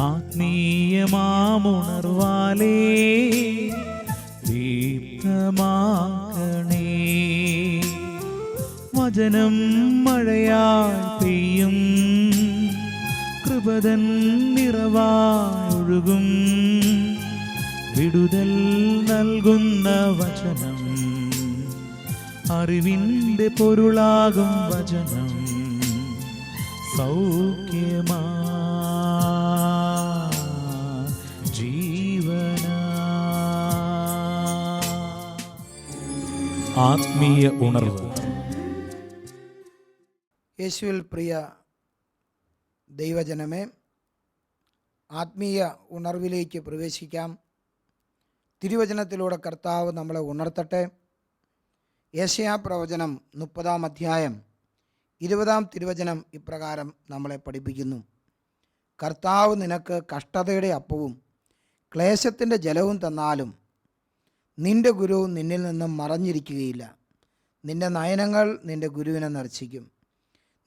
ആത്മീയമാമുണർവാലേ ദീപ്തമാക്കണേ. വചനം മഴയായി പെയ്യും, കൃപതൻ നിറവായൊഴുകും. വിടുതൽ നൽകുന്ന വചനം, അറിവിൻ്റെ പൊരുളാകും വചനം. സൗഖ്യമാ ജീവന. ആത്മീയ ഉണർവ്. യേശുവിൽ പ്രിയ ദൈവജനമേ, ആത്മീയ ഉണർവിലേക്ക് പ്രവേശിക്കാം. തിരുവചനത്തിലൂടെ കർത്താവ് നമ്മളെ ഉണർത്തട്ടെ. യെശയ്യാ പ്രവചനം 30-ാം അധ്യായം 20-ാം തിരുവചനം ഇപ്രകാരം നമ്മളെ പഠിപ്പിക്കുന്നു. കർത്താവ് നിനക്ക് കഷ്ടതയുടെ അപ്പവും ക്ലേശത്തിൻ്റെ ജലവും തന്നാലും നിൻ്റെ ഗുരു നിന്നിൽ നിന്നും മറഞ്ഞിരിക്കുകയില്ല. നിൻ്റെ നയനങ്ങൾ നിൻ്റെ ഗുരുവിനെ ദർശിക്കും.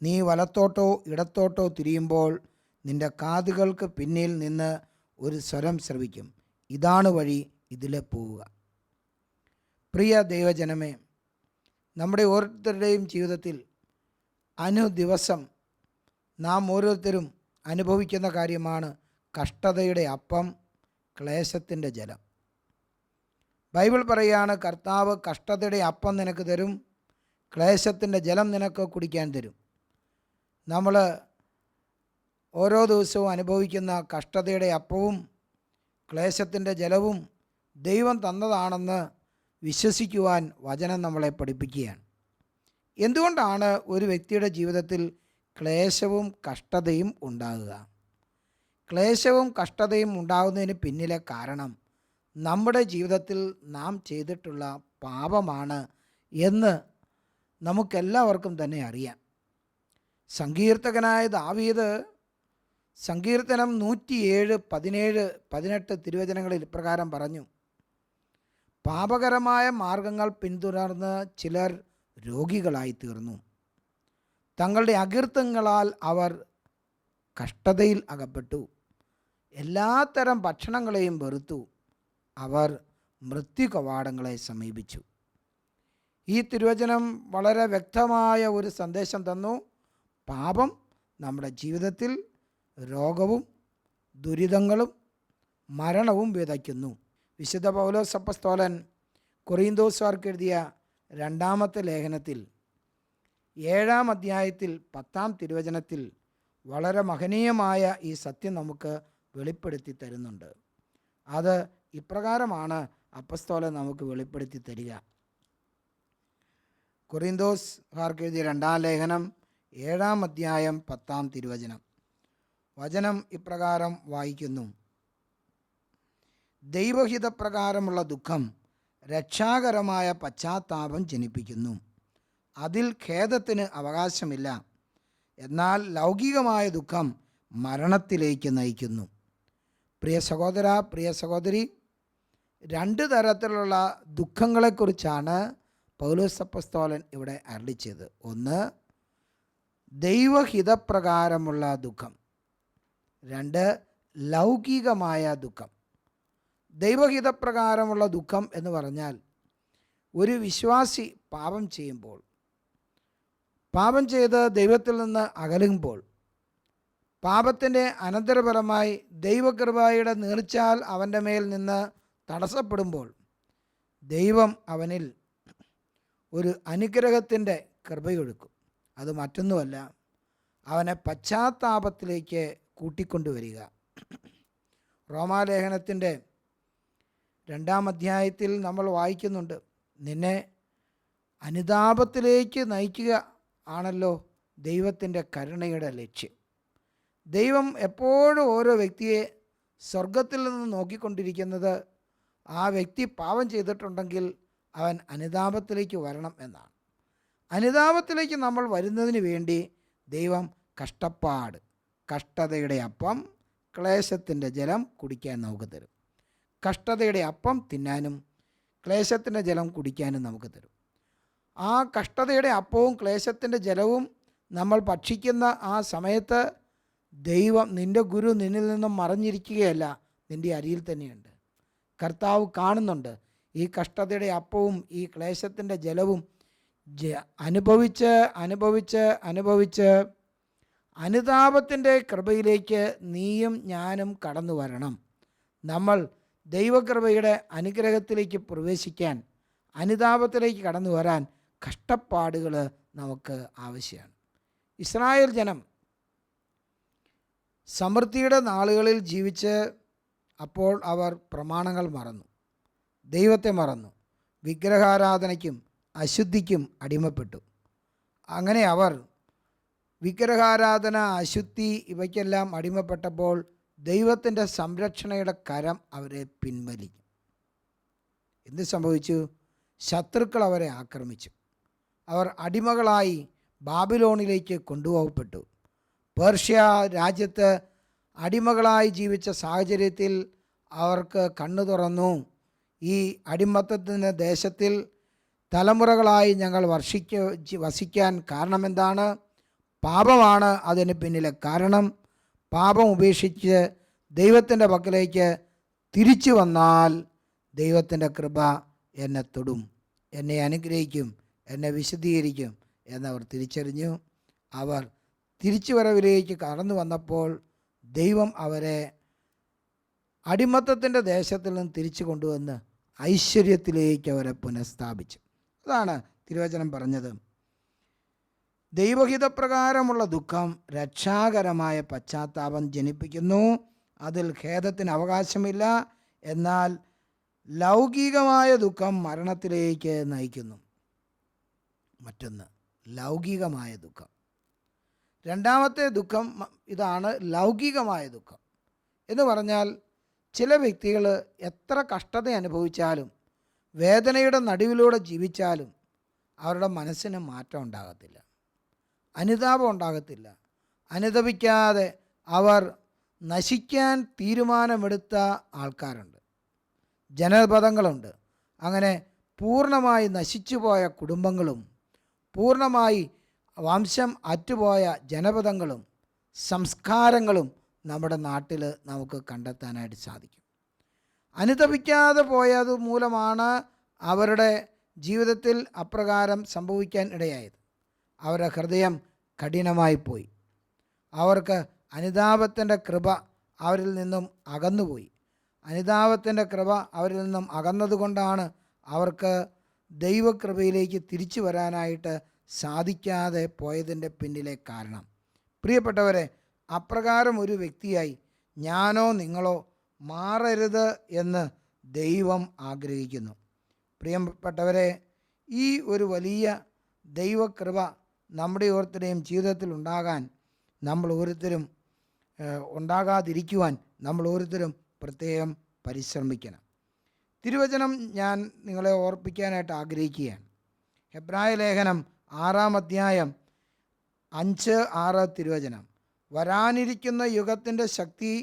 നീ വലത്തോട്ടോ ഇടത്തോട്ടോ തിരിയുമ്പോൾ നിൻ്റെ കാതുകൾക്ക് പിന്നിൽ നിന്ന് ഒരു സ്വരം ശ്രവിക്കും, ഇതാണ് വഴി, ഇതിലെ പോവുക. പ്രിയ ദൈവജനമേ, നമ്മുടെ ഓരോരുത്തരുടെയും ജീവിതത്തിൽ അനുദിവസം നാം ഓരോരുത്തരും അനുഭവിക്കുന്ന കാര്യമാണ് കഷ്ടതയുടെ അപ്പം, ക്ലേശത്തിൻ്റെ ജലം. ബൈബിൾ പറയുകയാണ്, കർത്താവ് കഷ്ടതയുടെ അപ്പം നിനക്ക് തരും, ക്ലേശത്തിൻ്റെ ജലം നിനക്ക് കുടിക്കാൻ തരും. നമ്മൾ ഓരോ ദിവസവും അനുഭവിക്കുന്ന കഷ്ടതയുടെ അപ്പവും ക്ലേശത്തിൻ്റെ ജലവും ദൈവം തന്നതാണെന്ന് വിശ്വസിക്കുവാൻ വചനം നമ്മളെ പഠിപ്പിക്കുകയാണ്. എന്തുകൊണ്ടാണ് ഒരു വ്യക്തിയുടെ ജീവിതത്തിൽ ക്ലേശവും കഷ്ടതയും ഉണ്ടാകുക? ക്ലേശവും കഷ്ടതയും ഉണ്ടാകുന്നതിന് പിന്നിലെ കാരണം നമ്മുടെ ജീവിതത്തിൽ നാം ചെയ്തിട്ടുള്ള പാപമാണ് എന്ന് നമുക്കെല്ലാവർക്കും തന്നെ അറിയാം. സങ്കീർത്തകനായ ദാവീദ് സങ്കീർത്തനം 107, 17, 18 തിരുവചനങ്ങളിൽ ഇപ്രകാരം പറഞ്ഞു: പാപകരമായ മാർഗങ്ങൾ പിന്തുടർന്ന് ചിലർ രോഗികളായി തീർന്നു. തങ്ങളുടെ അകൃത്യങ്ങളാൽ അവർ കഷ്ടതയിൽ അകപ്പെട്ടു. എല്ലാത്തരം ഭക്ഷണങ്ങളെയും വെറുത്തു. അവർ മൃത്യു കവാടങ്ങളെ സമീപിച്ചു. ഈ തിരുവചനം വളരെ വ്യക്തമായ ഒരു സന്ദേശം തന്നു. പാപം നമ്മുടെ ജീവിതത്തിൽ രോഗവും ദുരിതങ്ങളും മരണവും വിതയ്ക്കുന്നു. വിശുദ്ധ പൗലോസ് അപ്പോസ്തലൻ കൊറിന്തോസ്യർക്ക് എഴുതിയ 2-ാമത്തെ ലേഖനത്തിൽ 7-ാം അധ്യായത്തിൽ 10-ാം തിരുവചനത്തിൽ വളരെ മഹനീയമായ ഈ സത്യം നമുക്ക് വെളിപ്പെടുത്തി തരുന്നുണ്ട്. അത് ഇപ്രകാരമാണ് അപ്പോസ്തലൻ നമുക്ക് വെളിപ്പെടുത്തി തരിക. കൊറിന്തോസ്യർക്ക് എഴുതിയ 2-ാം ലേഖനം 7-ാം അധ്യായം 10-ാം തിരുവചനം. വചനം ഇപ്രകാരം വായിക്കുന്നു: ദൈവഹിതപ്രകാരമുള്ള ദുഃഖം രക്ഷാകരമായ പശ്ചാത്താപം ജനിപ്പിക്കുന്നു. അതിൽ ഖേദത്തിന് അവകാശമില്ല. എന്നാൽ ലൗകികമായ ദുഃഖം മരണത്തിലേക്ക് നയിക്കുന്നു. പ്രിയ സഹോദര, പ്രിയ സഹോദരി, 2 തരത്തിലുള്ള ദുഃഖങ്ങളെക്കുറിച്ചാണ് പൗലോസ് അപ്പോസ്തലൻ ഇവിടെ അരുളിച്ചത്. ഒന്ന്, ദൈവഹിതപ്രകാരമുള്ള ദുഃഖം. 2, ലൗകികമായ ദുഃഖം. ദൈവഹിതപ്രകാരമുള്ള ദുഃഖം എന്ന് പറഞ്ഞാൽ ഒരു വിശ്വാസി പാപം ചെയ്യുമ്പോൾ, പാപം ചെയ്ത് ദൈവത്തിൽ നിന്ന് അകലുമ്പോൾ, പാപത്തിൻ്റെ അനന്തരഫലമായി ദൈവകൃപയുടെ നീർച്ചാൽ അവൻ്റെ മേൽ നിന്ന് തടസ്സപ്പെടുമ്പോൾ ദൈവം അവനിൽ ഒരു അനുഗ്രഹത്തിൻ്റെ കൃപയൊഴുക്കും. അത് മറ്റൊന്നുമല്ല, അവനെ പശ്ചാത്താപത്തിലേക്ക് കൂട്ടിക്കൊണ്ടുവരിക. റോമാലേഖനത്തിൻ്റെ 2-ാം അധ്യായത്തിൽ നമ്മൾ വായിക്കുന്നുണ്ട്, നിന്നെ അനുതാപത്തിലേക്ക് നയിക്കുക ആണല്ലോ ദൈവത്തിൻ്റെ കരുണയുടെ ലക്ഷ്യം. ദൈവം എപ്പോഴും ഓരോ വ്യക്തിയെ സ്വർഗത്തിൽ നിന്ന് നോക്കിക്കൊണ്ടിരിക്കുന്നത് ആ വ്യക്തി പാപം ചെയ്തിട്ടുണ്ടെങ്കിൽ അവൻ അനുതാപത്തിലേക്ക് വരണം എന്നാണ്. അനുതാപത്തിലേക്ക് നമ്മൾ വരുന്നതിന് വേണ്ടി ദൈവം കഷ്ടപ്പാട്, കഷ്ടതയുടെ അപ്പം, ക്ലേശത്തിൻ്റെ ജലം കുടിക്കാൻ നമുക്ക് തരും. കഷ്ടതയുടെ അപ്പം തിന്നാനും ക്ലേശത്തിൻ്റെ ജലം കുടിക്കാനും നമുക്ക് തരും. ആ കഷ്ടതയുടെ അപ്പവും ക്ലേശത്തിൻ്റെ ജലവും നമ്മൾ ഭക്ഷിക്കുന്ന ആ സമയത്ത് ദൈവം, നിൻ്റെ ഗുരു നിന്നിൽ നിന്നും മറഞ്ഞിരിക്കുകയല്ല, നിൻ്റെ അരിയിൽ തന്നെയുണ്ട്. കർത്താവ് കാണുന്നുണ്ട്. ഈ കഷ്ടതയുടെ അപ്പവും ഈ ക്ലേശത്തിൻ്റെ ജലവും അനുഭവിച്ച് അനുഭവിച്ച് അനുഭവിച്ച് അനുതാപത്തിൻ്റെ കൃപയിലേക്ക് നീയും ഞാനും കടന്നു വരണം. നമ്മൾ ദൈവകൃപയുടെ അനുഗ്രഹത്തിലേക്ക് പ്രവേശിക്കാൻ, അനുതാപത്തിലേക്ക് കടന്നു വരാൻ കഷ്ടപ്പാടുകൾ നമുക്ക് ആവശ്യമാണ്. ഇസ്രായേൽ ജനം സമൃദ്ധിയുടെ നാളുകളിൽ ജീവിച്ച് അപ്പോൾ അവർ പ്രമാണങ്ങൾ മറന്നു, ദൈവത്തെ മറന്നു, വിഗ്രഹാരാധനയ്ക്കും അശുദ്ധിക്കും അടിമപ്പെട്ടു. അങ്ങനെ അവർ വിഗ്രഹാരാധന, അശുദ്ധി ഇവയ്ക്കെല്ലാം അടിമപ്പെട്ടപ്പോൾ ദൈവത്തിൻ്റെ സംരക്ഷണയുടെ കരം അവരെ പിൻവലിക്കും. എന്ത് സംഭവിച്ചു? ശത്രുക്കൾ അവരെ ആക്രമിച്ചു. അവർ അടിമകളായി ബാബിലോണിലേക്ക് കൊണ്ടുപോകപ്പെട്ടു. പേർഷ്യ രാജ്യത്ത് അടിമകളായി ജീവിച്ച സാഹചര്യത്തിൽ അവർക്ക് കണ്ണു തുറന്നു. ഈ അടിമത്തത്തിൻ്റെ ദേശത്തിൽ തലമുറകളായി ഞങ്ങൾ വസിക്കാൻ കാരണമെന്താണ്? പാപമാണ് അതിന് പിന്നിലെ കാരണം. പാപം ഉപേക്ഷിച്ച് ദൈവത്തിൻ്റെ പക്കലേക്ക് തിരിച്ചു വന്നാൽ ദൈവത്തിൻ്റെ കൃപ എന്നെ തൊടും, എന്നെ അനുഗ്രഹിക്കും, എന്നെ വിശദീകരിക്കും എന്നവർ തിരിച്ചറിഞ്ഞു. അവർ തിരിച്ചുവരവിലേക്ക് കടന്നു വന്നപ്പോൾ ദൈവം അവരെ അടിമത്തത്തിൻ്റെ ദേശത്തിൽ നിന്ന് തിരിച്ചു കൊണ്ടുവന്ന് ഐശ്വര്യത്തിലേക്ക് അവരെ പുനഃസ്ഥാപിച്ചു. അതാണ് തിരുവചനം പറഞ്ഞത്. ദൈവഹിതപ്രകാരമുള്ള ദുഃഖം രക്ഷാകരമായ പശ്ചാത്താപം ജനിപ്പിക്കുന്നു. അതിൽ ഖേദത്തിന് അവകാശമില്ല. എന്നാൽ ലൗകികമായ ദുഃഖം മരണത്തിലേക്ക് നയിക്കുന്നു. മറ്റൊന്ന് ലൗകികമായ ദുഃഖം. രണ്ടാമത്തെ ദുഃഖം ഇതാണ്, ലൗകികമായ ദുഃഖം എന്ന് പറഞ്ഞാൽ ചില വ്യക്തികൾ എത്ര കഷ്ടത അനുഭവിച്ചാലും വേദനയുടെ നടുവിലൂടെ ജീവിച്ചാലും അവരുടെ മനസ്സിന് മാറ്റം ഉണ്ടാകത്തില്ല, അനുതാപം ഉണ്ടാകത്തില്ല. അനുതപിക്കാതെ അവർ നശിക്കാൻ തീരുമാനമെടുത്ത ആൾക്കാരുണ്ട്, ജനപദങ്ങളുണ്ട്. അങ്ങനെ പൂർണ്ണമായി നശിച്ചുപോയ കുടുംബങ്ങളും പൂർണ്ണമായി വംശം അറ്റുപോയ ജനപദങ്ങളും സംസ്കാരങ്ങളും നമ്മുടെ നാട്ടിൽ നമുക്ക് കണ്ടെത്താനായിട്ട് സാധിക്കും. അനുതപിക്കാതെ പോയത് മൂലമാണ് അവരുടെ ജീവിതത്തിൽ അപ്രകാരം സംഭവിക്കാൻ ഇടയായത്. അവരുടെ ഹൃദയം കഠിനമായിപ്പോയി. അവർക്ക് അനുതാപത്തിൻ്റെ കൃപ അവരിൽ നിന്നും അകന്നുപോയി. അനുതാപത്തിൻ്റെ കൃപ അവരിൽ നിന്നും അകന്നതുകൊണ്ടാണ് അവർക്ക് ദൈവകൃപയിലേക്ക് തിരിച്ചു വരാനായിട്ട് സാധിക്കാതെ പോയതിൻ്റെ പിന്നിലെ കാരണം. പ്രിയപ്പെട്ടവരെ, അപ്രകാരം ഒരു വ്യക്തിയായി ഞാനോ നിങ്ങളോ മാറരുത് എന്ന് ദൈവം ആഗ്രഹിക്കുന്നു. പ്രിയപ്പെട്ടവരെ, ഈ ഒരു വലിയ ദൈവകൃപ നമ്മുടെ ഓരോരുത്തരുടെയും ജീവിതത്തിൽ ഉണ്ടാകാൻ നമ്മൾ ഓരോരുത്തരും ഉണ്ടാകാതിരിക്കുവാൻ നമ്മൾ ഓരോരുത്തരും പ്രത്യേകം പരിശ്രമിക്കണം. തിരുവചനം ഞാൻ നിങ്ങളെ ഓർപ്പിക്കാനായിട്ട് ആഗ്രഹിക്കുകയാണ്. ഹെബ്രായ ലേഖനം 6-ാം അധ്യായം 5-6 തിരുവചനം. വരാനിരിക്കുന്ന യുഗത്തിൻ്റെ ശക്തി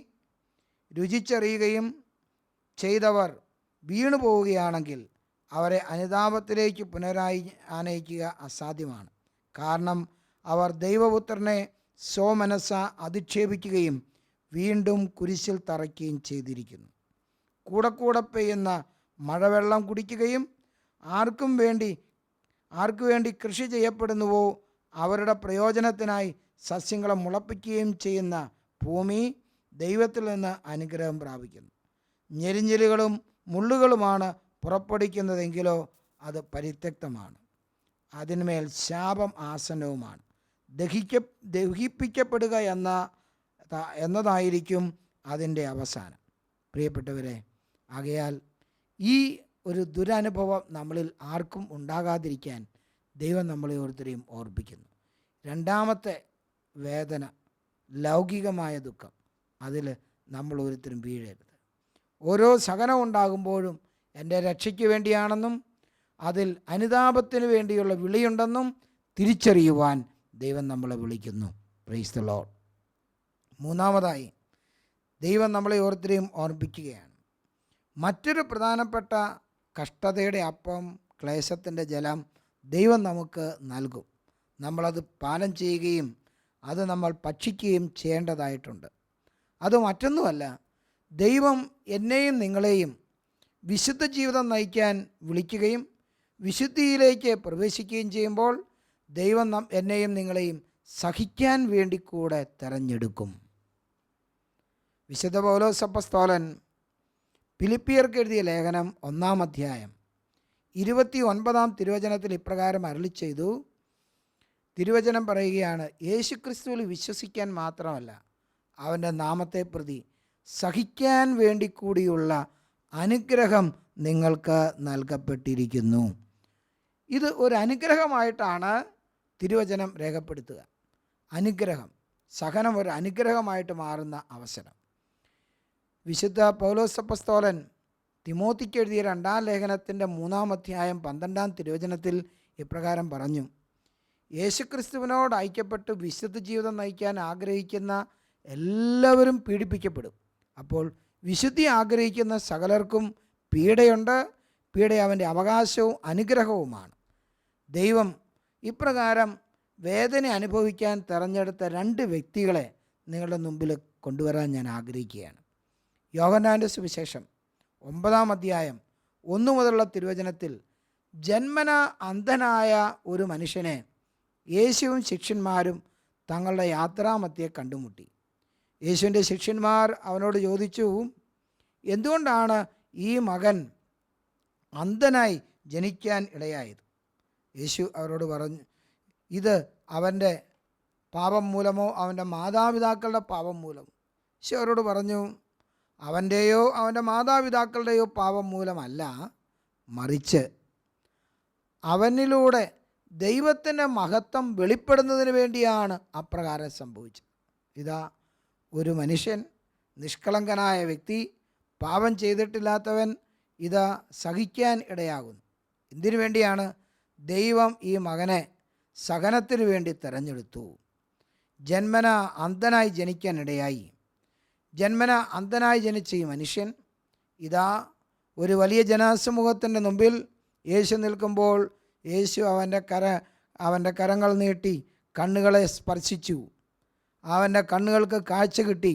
രുചിച്ചറിയുകയും ചെയ്തവർ വീണു പോവുകയാണെങ്കിൽ അവരെ അനുതാപത്തിലേക്ക് ആനയിക്കുക അസാധ്യമാണ്. കാരണം അവർ ദൈവപുത്രനെ സ്വമനസ്സ അധിക്ഷേപിക്കുകയും വീണ്ടും കുരിശിൽ തറയ്ക്കുകയും ചെയ്തിരിക്കുന്നു. കൂടെ കൂടെ പെയ്യുന്ന മഴവെള്ളം കുടിക്കുകയും ആർക്കു വേണ്ടി കൃഷി ചെയ്യപ്പെടുന്നുവോ അവരുടെ പ്രയോജനത്തിനായി സസ്യങ്ങളെ മുളപ്പിക്കുകയും ചെയ്യുന്ന ഭൂമി ദൈവത്തിൽ നിന്ന് അനുഗ്രഹം പ്രാപിക്കുന്നു. ഞെരിഞ്ഞിലുകളും മുള്ളുകളുമാണ് പുറപ്പെടുവിക്കുന്നതെങ്കിലോ അത് പരിത്യക്തമാണ്, അതിന്മേൽ ശാപം ആസന്നവുമാണ്. ദഹിപ്പിക്കപ്പെടുക എന്നതായിരിക്കും അതിൻ്റെ അവസാനം. പ്രിയപ്പെട്ടവരെ, ആകയാൽ ഈ ഒരു ദുരനുഭവം നമ്മളിൽ ആർക്കും ഉണ്ടാകാതിരിക്കാൻ ദൈവം നമ്മളെ ഓരോരുത്തരെയും ഓർപ്പിക്കുന്നു. രണ്ടാമത്തെ വേദന, ലൗകികമായ ദുഃഖം, അതിൽ നമ്മൾ ഓരോരുത്തരും വീഴരുത്. ഓരോ സഹനം ഉണ്ടാകുമ്പോഴും എൻ്റെ രക്ഷയ്ക്ക് വേണ്ടിയാണെന്നും അതിൽ അനുതാപത്തിന് വേണ്ടിയുള്ള വിളിയുണ്ടെന്നും തിരിച്ചറിയുവാൻ ദൈവം നമ്മളെ വിളിക്കുന്നു. Praise the Lord. മൂന്നാമതായി ദൈവം നമ്മളെ ഓരോരുത്തരെയും ഓർമ്മിപ്പിക്കുകയാണ്. മറ്റൊരു പ്രധാനപ്പെട്ട കഷ്ടതയുടെ അപ്പം, ക്ലേശത്തിൻ്റെ ജലം ദൈവം നമുക്ക് നൽകും. നമ്മളത് പാനം ചെയ്യുകയും അത് നമ്മൾ ഭക്ഷിക്കുകയും ചെയ്യേണ്ടതായിട്ടുണ്ട്. അത് മറ്റൊന്നുമല്ല, ദൈവം എന്നെയും നിങ്ങളെയും വിശുദ്ധ ജീവിതം നയിക്കാൻ വിളിക്കുകയും വിശുദ്ധിയിലേക്ക് പ്രവേശിക്കുകയും ചെയ്യുമ്പോൾ ദൈവം എന്നെയും നിങ്ങളെയും സഹിക്കാൻ വേണ്ടി കൂടെ തിരഞ്ഞെടുക്കും. വിശുദ്ധ പൗലോസ് അപ്പോസ്തലൻ ഫിലിപ്പിയർക്ക് എഴുതിയ ലേഖനം 1-ാം അധ്യായം 29-ാം തിരുവചനത്തിൽ ഇപ്രകാരം അരുളി ചെയ്തു. തിരുവചനം പറയുകയാണ്, യേശുക്രിസ്തുവിൽ വിശ്വസിക്കാൻ മാത്രമല്ല, അവൻ്റെ നാമത്തെ പ്രതി സഹിക്കാൻ വേണ്ടി കൂടിയുള്ള അനുഗ്രഹം നിങ്ങൾക്ക് നൽകപ്പെട്ടിരിക്കുന്നു. ഇത് ഒരു അനുഗ്രഹമായിട്ടാണ് തിരുവചനം രേഖപ്പെടുത്തുക. അനുഗ്രഹം, സഹനം ഒരു അനുഗ്രഹമായിട്ട് മാറുന്ന അവസരം. വിശുദ്ധ പൗലോസ് അപ്പോസ്തലൻ തിമോത്തിക്ക് എഴുതിയ 2-ാം ലേഖനത്തിൻ്റെ 3-ാം അധ്യായം 12-ാം തിരുവചനത്തിൽ ഇപ്രകാരം പറഞ്ഞു: യേശുക്രിസ്തുവിനോട് ഐക്യപ്പെട്ട് വിശുദ്ധ ജീവിതം നയിക്കാൻ ആഗ്രഹിക്കുന്ന എല്ലാവരും പീഡിപ്പിക്കപ്പെടും. അപ്പോൾ വിശുദ്ധി ആഗ്രഹിക്കുന്ന സകലർക്കും പീഡയുണ്ട്. പീഡ അവൻ്റെ അവകാശവും അനുഗ്രഹവുമാണ്. ദൈവം ഇപ്രകാരം വേദന അനുഭവിക്കാൻ തിരഞ്ഞെടുത്ത 2 വ്യക്തികളെ നിങ്ങളുടെ മുമ്പിൽ കൊണ്ടുവരാൻ ഞാൻ ആഗ്രഹിക്കുകയാണ്. യോഹന്നാൻ്റെ സുവിശേഷം 9-ാം അധ്യായം 1 മുതലുള്ള തിരുവചനത്തിൽ ജന്മന അന്ധനായ ഒരു മനുഷ്യനെ യേശുവും ശിഷ്യന്മാരും തങ്ങളുടെ യാത്രാമധ്യേ കണ്ടുമുട്ടി. യേശുവിൻ്റെ ശിഷ്യന്മാർ അവനോട് ചോദിച്ചു, എന്തുകൊണ്ടാണ് ഈ മകൻ അന്ധനായി ജനിക്കാൻ ഇടയായത്? യേശു അവരോട് പറഞ്ഞു, ഇത് അവൻ്റെ പാപം മൂലമോ അവൻ്റെ മാതാപിതാക്കളുടെ പാപം മൂലമോ? യേശു അവരോട് പറഞ്ഞു, അവൻ്റെയോ അവൻ്റെ മാതാപിതാക്കളുടെയോ പാപം മൂലമല്ല, മറിച്ച് അവനിലൂടെ ദൈവത്തിൻ്റെ മഹത്വം വെളിപ്പെടുന്നതിന് വേണ്ടിയാണ് അപ്രകാരം സംഭവിച്ചത്. ഇതാ, ഒരു മനുഷ്യൻ, നിഷ്കളങ്കനായ വ്യക്തി, പാപം ചെയ്തിട്ടില്ലാത്തവൻ ഇതാ സഹിക്കാൻ ഇടയാകുന്നു. എന്തിനു വേണ്ടിയാണ്? ദൈവം ഈ മകനെ സഹനത്തിന് വേണ്ടി തിരഞ്ഞെടുത്തു. ജന്മന അന്ധനായി ജനിക്കാൻ ഇടയായി. ജന്മന അന്ധനായി ജനിച്ച ഈ മനുഷ്യൻ ഇതാ ഒരു വലിയ ജനസമൂഹത്തിൻ്റെ മുമ്പിൽ യേശു നിൽക്കുമ്പോൾ യേശു അവൻ്റെ കരങ്ങൾ നീട്ടി കണ്ണുകളെ സ്പർശിച്ചു. അവൻ്റെ കണ്ണുകൾക്ക് കാഴ്ച കിട്ടി.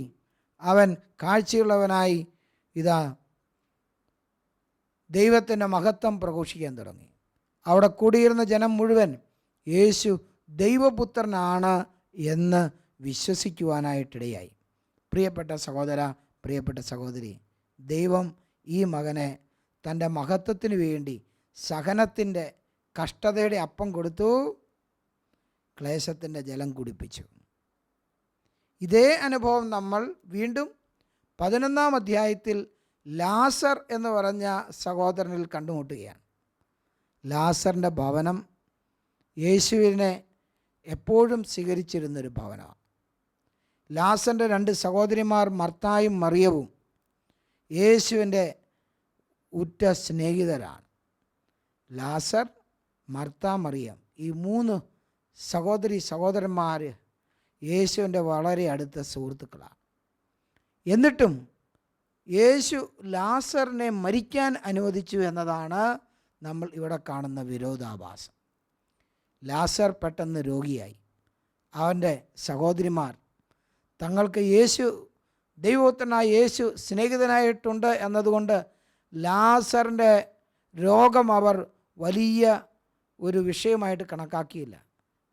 അവൻ കാഴ്ചയുള്ളവനായി ഇതാ ദൈവത്തിൻ്റെ മഹത്വം പ്രഘോഷിക്കാൻ തുടങ്ങി. അവിടെ കൂടിയിരുന്ന ജനം മുഴുവൻ യേശു ദൈവപുത്രനാണ് എന്ന് വിശ്വസിക്കുവാനായിട്ടിടയായി. പ്രിയപ്പെട്ട സഹോദര, പ്രിയപ്പെട്ട സഹോദരി, ദൈവം ഈ മകനെ തൻ്റെ മഹത്വത്തിന് വേണ്ടി സഹനത്തിൻ്റെ കഷ്ടതയുടെ അപ്പം കൊടുത്തു, ക്ലേശത്തിൻ്റെ ജലം കുടിപ്പിച്ചു. ഇതേ അനുഭവം നമ്മൾ വീണ്ടും 11-ാം അധ്യായത്തിൽ ലാസർ എന്ന് പറഞ്ഞ സഹോദരനിൽ കണ്ടുമുട്ടുകയാണ്. ലാസറിൻ്റെ ഭവനം യേശുവിനെ എപ്പോഴും സ്വീകരിച്ചിരുന്നൊരു ഭവനമാണ്. ലാസറിൻ്റെ 2 സഹോദരിമാർ മർത്തായും മറിയവും യേശുവിൻ്റെ ഉറ്റ സ്നേഹിതരാണ്. ലാസർ, മർത്ത, മറിയം, ഈ 3 സഹോദരന്മാർ യേശുവിൻ്റെ വളരെ അടുത്ത സുഹൃത്തുക്കളാണ്. എന്നിട്ടും യേശു ലാസറിനെ മരിക്കാൻ അനുവദിച്ചു എന്നതാണ് നമ്മൾ ഇവിടെ കാണുന്ന വിരോധാഭാസം. ലാസർ പെട്ടെന്ന് രോഗിയായി. അവൻ്റെ സഹോദരിമാർ തങ്ങൾക്ക് യേശു, ദൈവപുത്രനായ യേശു സ്നേഹിതനായിട്ടുണ്ട് എന്നതുകൊണ്ട് ലാസറിൻ്റെ രോഗം അവർ വലിയ ഒരു വിഷയമായിട്ട് കണക്കാക്കിയില്ല.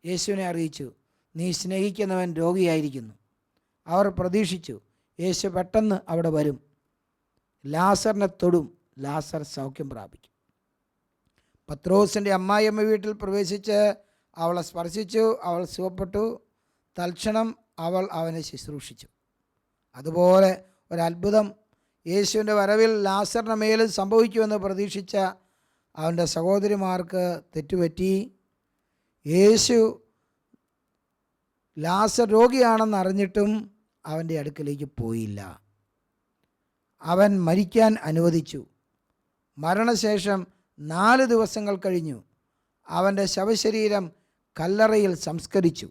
യേശുവിനെ അറിയിച്ചു, നീ സ്നേഹിക്കുന്നവൻ രോഗിയായിരിക്കുന്നു. അവർ പ്രതീക്ഷിച്ചു യേശു പെട്ടെന്ന് അവിടെ വരും, ലാസറിനെ തൊടും, ലാസർ സൗഖ്യം പ്രാപിക്കും. പത്രോസിൻ്റെ അമ്മായിയമ്മ വീട്ടിൽ പ്രവേശിച്ച് അവളെ സ്പർശിച്ചു. അവൾ സുഖപ്പെട്ടു. തൽക്ഷണം അവൾ അവനെ ശുശ്രൂഷിച്ചു. അതുപോലെ ഒരത്ഭുതം യേശുവിൻ്റെ വരവിൽ ലാസറിൻ്റെ മേലും സംഭവിക്കുമെന്ന് പ്രതീക്ഷിച്ച അവൻ്റെ സഹോദരിമാർക്ക് തെറ്റുപറ്റി. യേശു ലാസർ രോഗിയാണെന്ന് അറിഞ്ഞിട്ടും അവൻ്റെ അടുക്കലേക്ക് പോയില്ല. അവൻ മരിക്കാൻ അനുവദിച്ചു. മരണശേഷം 4 ദിവസങ്ങൾ കഴിഞ്ഞു അവൻ്റെ ശവശരീരം കല്ലറയിൽ സംസ്കരിച്ചു.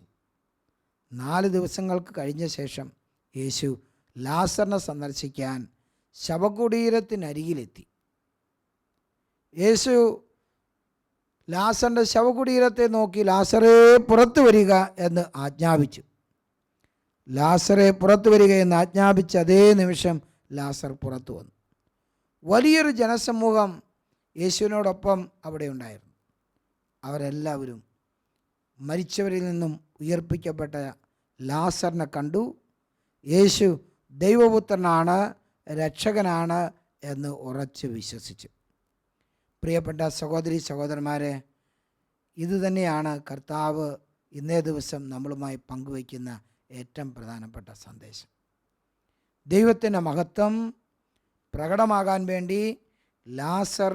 4 ദിവസങ്ങൾക്ക് കഴിഞ്ഞ ശേഷം യേശു ലാസറിനെ സന്ദർശിക്കാൻ ശവകുടീരത്തിനരികിലെത്തി. യേശു ലാസറിൻ്റെ ശവകുടീരത്തെ നോക്കി, ലാസറേ പുറത്തു വരിക എന്ന് ആജ്ഞാപിച്ചു. ലാസറെ പുറത്തു വരികയെന്ന് ആജ്ഞാപിച്ച അതേ നിമിഷം ലാസർ പുറത്തു വന്നു. വലിയൊരു ജനസമൂഹം യേശുവിനോടൊപ്പം അവിടെ ഉണ്ടായിരുന്നു. അവരെല്ലാവരും മരിച്ചവരിൽ നിന്നും ഉയർപ്പിക്കപ്പെട്ട ലാസറിനെ കണ്ടു. യേശു ദൈവപുത്രനാണ്, രക്ഷകനാണ് എന്ന് ഉറച്ചു വിശ്വസിച്ചു. പ്രിയപ്പെട്ട സഹോദരി സഹോദരന്മാരെ, ഇതുതന്നെയാണ് കർത്താവ് ഇന്നേ ദിവസം നമ്മളുമായി പങ്കുവയ്ക്കുന്ന ഏറ്റവും പ്രധാനപ്പെട്ട സന്ദേശം. ദൈവത്തിൻ്റെ മഹത്വം പ്രകടമാകാൻ വേണ്ടി ലാസർ,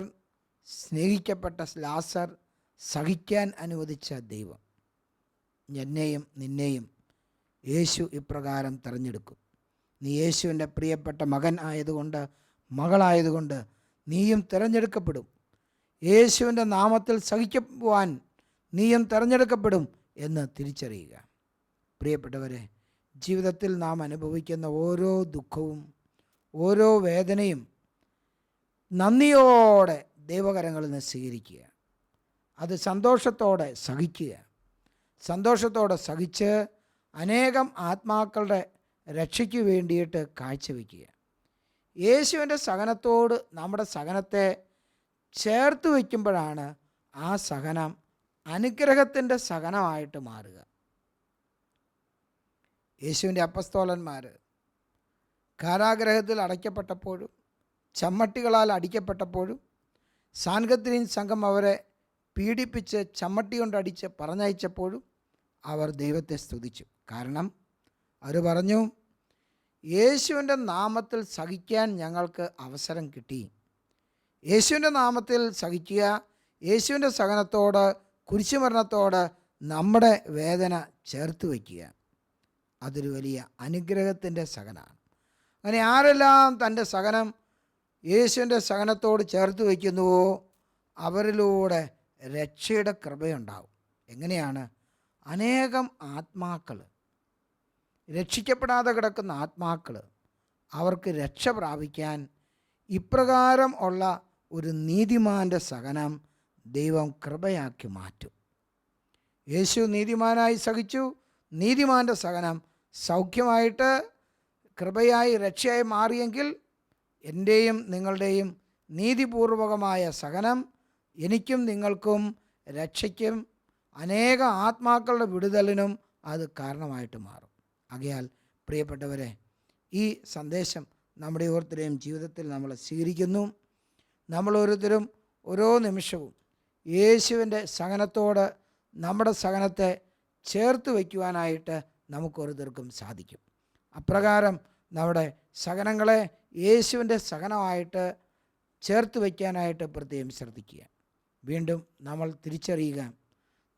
സ്നേഹിക്കപ്പെട്ട ലാസർ, സഹിക്കാൻ അനുവദിച്ച ദൈവം എന്നെയും നിന്നെയും യേശു ഇപ്രകാരം തിരഞ്ഞെടുക്കും. നീ യേശുവിൻ്റെ പ്രിയപ്പെട്ട മകൻ ആയതുകൊണ്ട്, മകളായതുകൊണ്ട് നീയും തിരഞ്ഞെടുക്കപ്പെടും. യേശുവിൻ്റെ നാമത്തിൽ സഹിക്കുവാൻ നീയും തിരഞ്ഞെടുക്കപ്പെടും എന്ന് തിരിച്ചറിയുക. പ്രിയപ്പെട്ടവരെ, ജീവിതത്തിൽ നാം അനുഭവിക്കുന്ന ഓരോ ദുഃഖവും ഓരോ വേദനയും നന്ദിയോടെ ദൈവകരങ്ങളിൽ നിന്ന് സ്വീകരിക്കുക. അത് സന്തോഷത്തോടെ സഹിക്കുക. സന്തോഷത്തോടെ സഹിച്ച് അനേകം ആത്മാക്കളുടെ രക്ഷയ്ക്ക് വേണ്ടിയിട്ട് കാഴ്ചവെക്കുക. യേശുവിൻ്റെ സഹനത്തോട് നമ്മുടെ സഹനത്തെ ചേർത്ത് വയ്ക്കുമ്പോഴാണ് ആ സഹനം അനുഗ്രഹത്തിൻ്റെ സഹനമായിട്ട് മാറുക. യേശുവിൻ്റെ അപ്പസ്തോലന്മാർ കാരാഗ്രഹത്തിൽ അടയ്ക്കപ്പെട്ടപ്പോഴും ചമ്മട്ടികളാൽ അടിക്കപ്പെട്ടപ്പോഴും സാൻഹദ്രീൻ സംഘം അവരെ പീഡിപ്പിച്ച് ചമ്മട്ടി കൊണ്ടടിച്ച് പറഞ്ഞയച്ചപ്പോഴും അവർ ദൈവത്തെ സ്തുതിച്ചു. കാരണം അവർ പറഞ്ഞു, യേശുവിൻ്റെ നാമത്തിൽ സഹിക്കാൻ ഞങ്ങൾക്ക് അവസരം കിട്ടി. യേശുവിൻ്റെ നാമത്തിൽ സഹിക്കുക, യേശുവിൻ്റെ സഹനത്തോട്, കുരിശുമരണത്തോട് നമ്മുടെ വേദന ചേർത്ത് വയ്ക്കുക. അതൊരു വലിയ അനുഗ്രഹത്തിൻ്റെ സഹനമാണ്. അങ്ങനെ ആരെല്ലാം തൻ്റെ സഹനം യേശുവിൻ്റെ സഹനത്തോട് ചേർത്ത് വയ്ക്കുന്നുവോ അവരിലൂടെ രക്ഷയുടെ കൃപയുണ്ടാവും. എങ്ങനെയാണ്? അനേകം ആത്മാക്കൾ, രക്ഷിക്കപ്പെടാതെ കിടക്കുന്ന ആത്മാക്കൾ, അവർക്ക് രക്ഷ പ്രാപിക്കാൻ ഇപ്രകാരം ഉള്ള ഒരു നീതിമാൻ്റെ സഹനം ദൈവം കൃപയാക്കി മാറ്റും. യേശു നീതിമാനായി സഹിച്ചു. നീതിമാൻ്റെ സഹനം സൗഖ്യമായിട്ട് കൃപയായി രക്ഷയായി മാറിയെങ്കിൽ എൻ്റെയും നിങ്ങളുടെയും നീതിപൂർവകമായ സഹനം എനിക്കും നിങ്ങൾക്കും രക്ഷയ്ക്കും അനേക ആത്മാക്കളുടെ വിടുതലിനും അത് കാരണമായിട്ട് മാറും. ആകയാൽ പ്രിയപ്പെട്ടവരെ, ഈ സന്ദേശം നമ്മുടെ ഓരോരുത്തരുടെയും ജീവിതത്തിൽ നമ്മൾ സ്വീകരിക്കുന്നു. നമ്മൾ ഓരോരുത്തരും ഓരോ നിമിഷവും യേശുവിൻ്റെ സഹനത്തോട് നമ്മുടെ സഹനത്തെ ചേർത്ത് വയ്ക്കുവാനായിട്ട് നമുക്ക് ഓരോരുത്തർക്കും സാധിക്കും. അപ്രകാരം നമ്മുടെ സഹനങ്ങളെ യേശുവിൻ്റെ സഹനമായിട്ട് ചേർത്ത് വയ്ക്കാനായിട്ട് പ്രത്യേകം ശ്രദ്ധിക്കുക. വീണ്ടും നമ്മൾ തിരിച്ചറിയുക,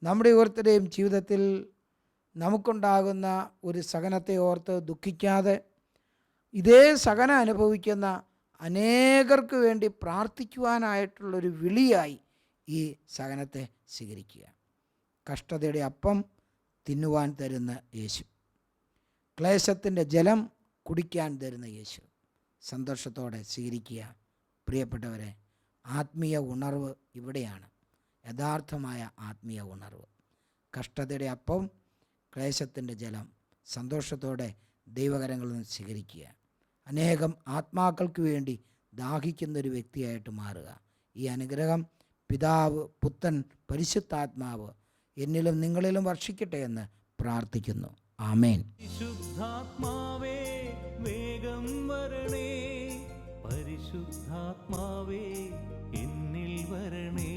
നമ്മുടെ ഓരോരുത്തരുടെയും ജീവിതത്തിൽ നമുക്കുണ്ടാകുന്ന ഒരു സഹനത്തെ ഓർത്ത് ദുഃഖിക്കാതെ ഇതേ സഹനം അനുഭവിക്കുന്ന അനേകർക്ക് വേണ്ടി പ്രാർത്ഥിക്കുവാനായിട്ടുള്ളൊരു വിളിയായി ഈ സഹനത്തെ സ്വീകരിക്കുക. കഷ്ടതയുടെ അപ്പം തിന്നുവാൻ തരുന്ന യേശു, ക്ലേശത്തിൻ്റെ ജലം കുടിക്കാൻ തരുന്ന യേശു, സന്തോഷത്തോടെ സ്വീകരിക്കുക. പ്രിയപ്പെട്ടവരെ, ആത്മീയ ഉണർവ് ഇവിടെയാണ്, യഥാർത്ഥമായ ആത്മീയ ഉണർവ്. കഷ്ടതയുടെ അപ്പം, ക്ലേശത്തിൻ്റെ ജലം സന്തോഷത്തോടെ ദൈവകരങ്ങളിൽ നിന്ന് സ്വീകരിക്കുക. അനേകം ആത്മാക്കൾക്ക് വേണ്ടി ദാഹിക്കുന്നൊരു വ്യക്തിയായിട്ട് മാറുക. ഈ അനുഗ്രഹം പിതാവ്, പുത്രൻ, പരിശുദ്ധാത്മാവ് എന്നിലും നിങ്ങളിലും വർഷിക്കട്ടെ എന്ന് പ്രാർത്ഥിക്കുന്നു. ആമേൻ. പരിശുദ്ധാത്മാവേ വേഗം വരണേ, പരിശുദ്ധാത്മാവേ എന്നിൽ വരണേ,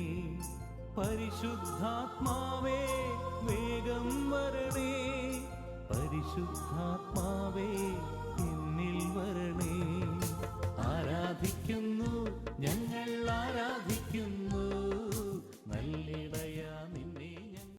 പരിശുദ്ധാത്മാവേ വേഗം വരണേ, പരിശുദ്ധാത്മാവേ എന്നിൽ വരണേ. ആരാധിക്കുന്നു ഞങ്ങൾ, ആരാധിക്കുന്നു